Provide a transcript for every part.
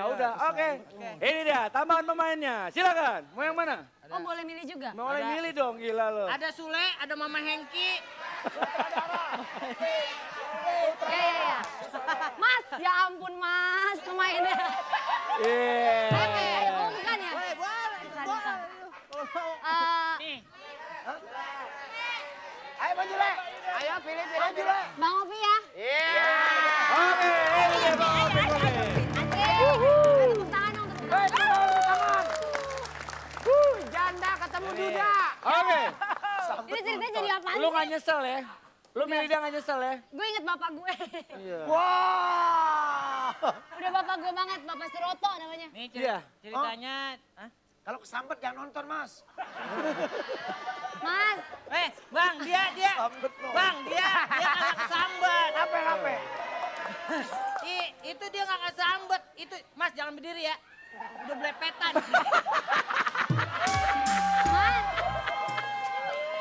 udah. Oke. Ini dia tambahan pemainnya. Silakan. Mau yang mana? Oh boleh milih juga? Boleh milih dong, gila lo. Ada Sule, ada Mama Hengki. Ya. Mas, ya ampun Mas, pemainnya. Iya. Ayo, bukan ya? Boleh. Bukan. Nih. Ayo maju Le. Ayo pilih. Maju Le. Bang Opi ya? Iya. Oke, ini dia Bang Opik. Tepuk tangan dong, tepuk tangan. Tepuk tangan. Janda ketemu duda. Oke. Ini ceritanya jadi apaan Lu sih? gak nyesel ya? Lu milih dia gak nyesel ya? Gue inget bapak gue. Iya. Wah. Udah bapak gue banget, Bapak Suroto namanya. Nih Iya. ceritanya. Hah? Kalau kesambet jangan nonton Mas. Mas, Bang, dia. Sambet no. Bang, dia kagak kesambet. Apa? Itu dia nggak kesambet. Itu, Mas jangan berdiri ya. Udah belepetan. Mas.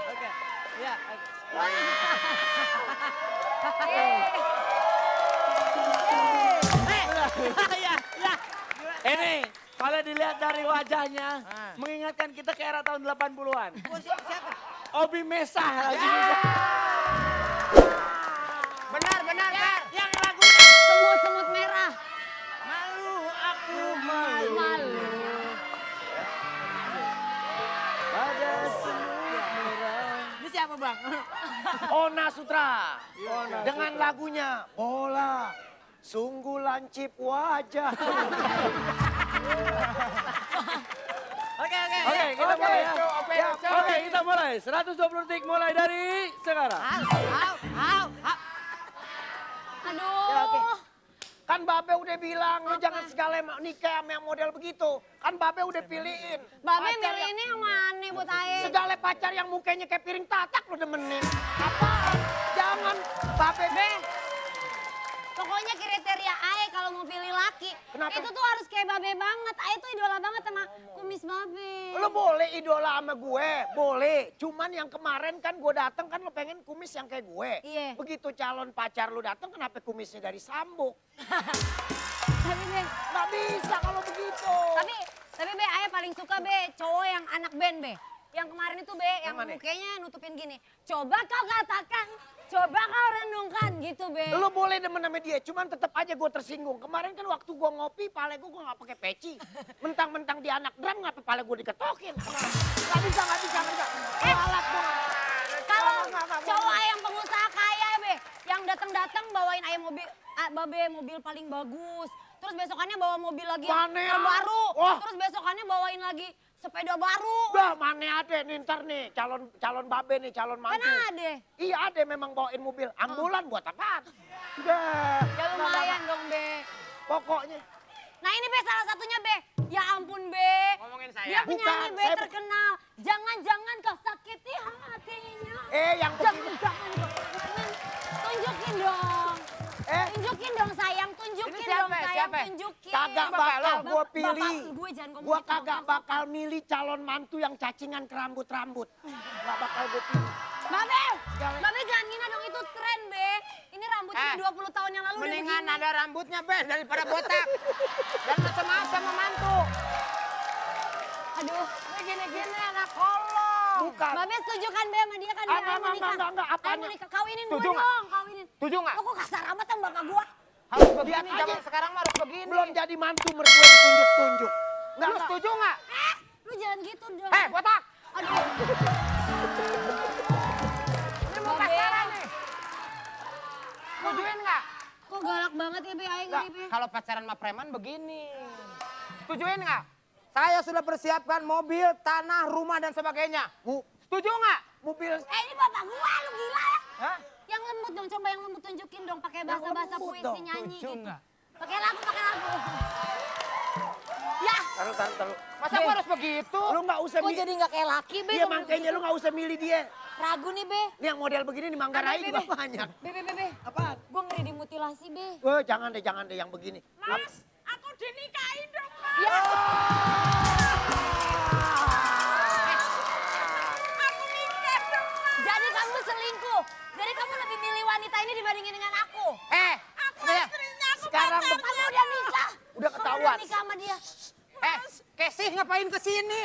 Oke. Ya. Ya. Ini kalau dilihat dari wajahnya Ah. mengingatkan kita ke era tahun 80-an. Oh, siapa? Obi Mesah lagi. Benar, Kak. Yang lagunya. Semut-semut merah. Malu aku Malu. Pada semut merah. Ini siapa, Bang? Ona Sutra. Ona Dengan Sutra. lagunya Bola. Sungguh lancip wajah. Oke. Oke, kita mulai ya. Oke, Oke, kita mulai. 120 detik mulai dari sekarang. Aduh. Ya, oke. Kan Babe udah bilang, lu jangan segala nikah sama yang model begitu. Kan Babe udah pilihin. Babe Pacar milih yang- ini yang mana buat Ae? Segala pacar yang mukanya kayak piring tatak lu demenin. Apaan? Jangan Babe. Pokoknya kriteria Ae kalau mau pilih laki, Kenapa? itu tuh harus kayak Babe banget. Ae tuh idola banget sama kumis Babe. Lu boleh idola sama gue, boleh. Cuman yang kemarin kan gue dateng kan lu pengen kumis yang kayak gue. Iya. Begitu calon pacar lu dateng kenapa kumisnya dari Sambuk? Tapi Be, Nggak bisa kalau begitu. tapi Be, Ae paling suka Be, cowok yang anak band Be. Yang kemarin itu Be, yang mana? mukanya nutupin gini. Coba kau katakan, coba kau renungkan gitu Be. Lu boleh demen sama dia, cuman tetap aja gue tersinggung. Kemarin kan waktu gue ngopi, pale gue nggak pakai peci. Mentang-mentang dia anak drum, ngapa pale gue diketokin? Nggak bisa. Alat gue. Kalau Nggak. cowok Ae yang pengusaha kaya Be, yang datang-datang bawain Ae mobil, Babe mobil paling bagus. Terus besokannya bawa mobil lagi Mana ya? yang baru. Wah. Terus besokannya bawain lagi sepeda baru. Udah mana ada nih ntar nih, calon babe nih, calon Kan mantu. ada. Iya ada memang bawain mobil. Ambulan buat apaan? Udah. Ya lumayan dong Be. Pokoknya. Nah ini Be salah satunya Be. Ya ampun Be. Ngomongin saya. Dia penyanyi Bukan, Be saya terkenal. Jangan-jangan kau sakiti hatinya. Yang begini. Jangan-jangan kau kangen. Tunjukin dong. Tunjukin dong sayang, tunjukin Ini siapa dong ya? sayang, Siapa ya? tunjukin. Kagak Bapak bakal lo. gue pilih. Bapak gue jangan ngomong Gue gitu, kagak Bapak. bakal milih calon mantu yang cacingan ke rambut-rambut. Gak bakal gue pilih. Babe, Babe jangan gina dong, itu tren Be. Ini rambutnya 20 tahun yang lalu Mendingan udah begini. ada rambutnya, Be, daripada botak. Dan macam-macam sama mantu. Aduh, Ini gini-gini anak kolong. Bukan. Babe setuju kan Be sama dia kan Be, Ae mau nikah. Enggak, Ae apanya? mau nikah, kawinin gue Setuju nggak? dong, kawinin. Setuju nggak? Lo kok kasar amat sama bapak gua? Harus begini, Lihat aja. zaman sekarang mah harus begini. Belum jadi mantu mertua ditunjuk-tunjuk. Lu setuju nggak? Lu jangan gitu dong. Botak. Aduh. Ini mau Babe. pacaran nih. Setujuin nggak? Kok galak banget ya Be, Ae Nggak, ngeri Be. kalau pacaran sama preman begini. Setujuin nggak? Saya sudah persiapkan mobil, tanah, rumah, dan sebagainya. Setuju nggak? Mobil Ini bapak gua, lu gila ya? Hah? Yang lembut dong, coba yang lembut tunjukin dong. Pakai bahasa-bahasa lembut puisi dong, nyanyi setuju gitu. nggak? Pakai lagu. Ya, taruh. Masa gua harus begitu? Lu nggak usah kok jadi nggak kayak laki Be? Iya ngomong makanya begitu? lu nggak usah milih dia. Ragu nih Be. Ini yang model begini di Manggarai Be, juga Be. banyak. Be. Apaan? Gue ngeri dimutilasi Be. Jangan deh yang begini. Mas, aku dinikahin dong, Mas. Ya, Aku nikah dong, Mas. jadi kamu selingkuh. Jadi kamu lebih milih wanita ini dibandingin dengan aku. Aku istrinya, aku Sekarang Kamu udah nikah. udah Kamu ketahuan. nikah sama dia. Kesih ngapain kesini?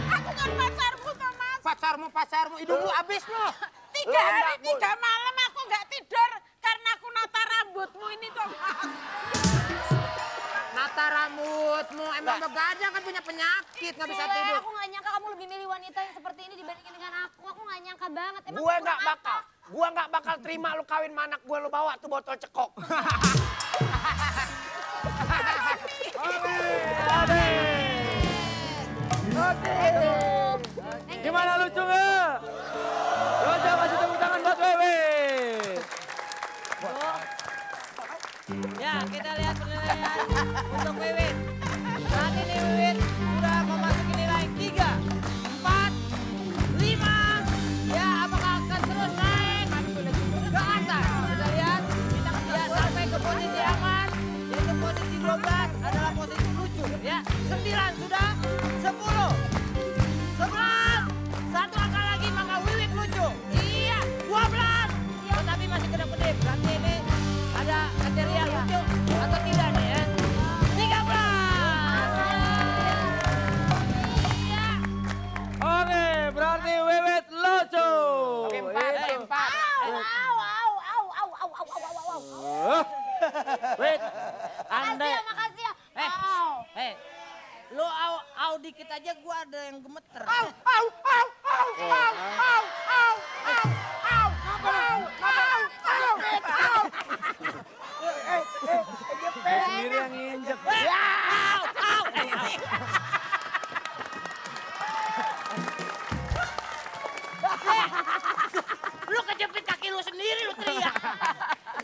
Aku kan pacarmu, Thomas. Pacarmu, hidup lu abis lu. 3 hari 3 malam aku nggak tidur karena aku nata rambutmu ini, Thomas. Nata rambutmu, emang begadang kan punya penyakit, nggak bisa Sule, tidur. aku gak nyangka kamu lebih milih wanita yang seperti ini dibandingin dengan aku. Aku gak nyangka banget. Emang Gue aku nggak kurang bakal. Gue nggak bakal terima lu kawin sama anak gue, lu bawa tuh botol cekok. Gimana lucu nggak? Coba kasih tepuk tangan buat Wewe. Ya, kita lihat penilaian untuk Wiwit. Saat ini Wiwit sudah memasuki nilai 3, 4, 5. Ya, apakah akan terus naik ke atas? Kita lihat, ya sampai ke posisi aman, yaitu posisi 12 adalah posisi lucu. Ya, 9 sudah, 10, 11, satu angka lagi maka Wiwit lucu. Iya, 12. Tetapi masih kedap-kedip. Berarti ini ada kriteria lucu atau tidak nih ya? 13. Iya. Oke, berarti Wewet lucu. Oke, 4. Wait, Anda, Makasih ya. Eh. Au. lu au dikit aja gua ada yang gemeter. dia sendiri yang nginjek. Lu kejepit kaki lu sendiri lu teriak.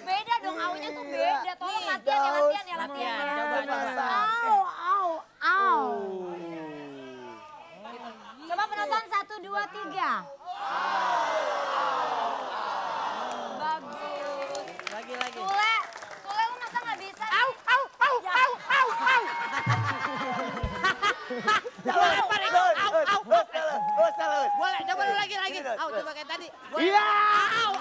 Beda dong, aunya tuh beda. Tolong latihan ya. Latihan, coba. Au. Coba penonton 1, 2, 3. Bagus. Lagi. Sule lu masa nggak bisa? Boleh, coba lu lagi. Au, coba kayak tadi. Iya. Au.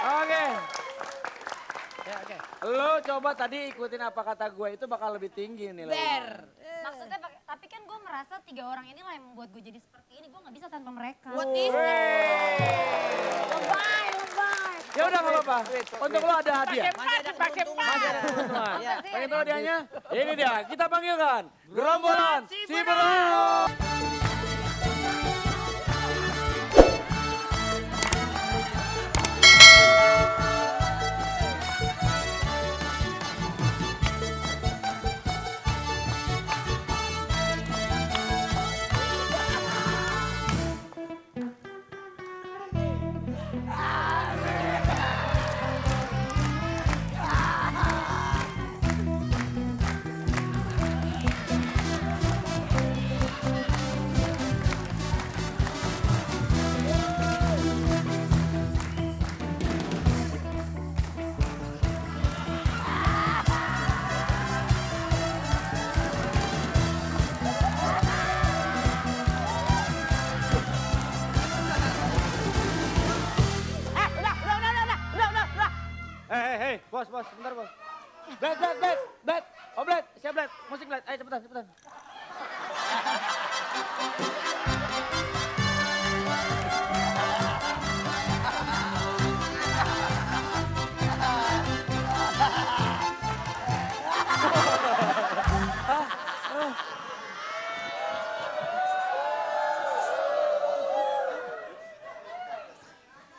Oke, Ya, oke. lo coba tadi ikutin apa kata gue itu bakal lebih tinggi nilai. Der. Maksudnya, tapi kan gue merasa 3 orang inilah yang membuat gue jadi seperti ini. Gue nggak bisa tanpa mereka. What is that? Lebay. Ya udah nggak apa-apa. Untuk lo ada hadiah. Masih ada keuntungan. Masih ada keuntungan. Iya. Pengen tahu hadiahnya? Ini dia, kita panggilkan gerombolan si Bro. Hei, bos, sebentar bos. Bled. Oh Bled, siap Bled. Musik Bled, ayo cepetan.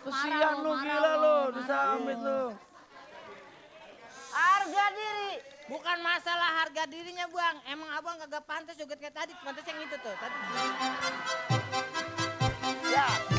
Kesian lu, gila lu, disamit lu. Harga diri. Bukan masalah harga dirinya, Bang. Emang abang kagak pantas joget kayak tadi. Pantas yang itu tuh. Tadi. Ya.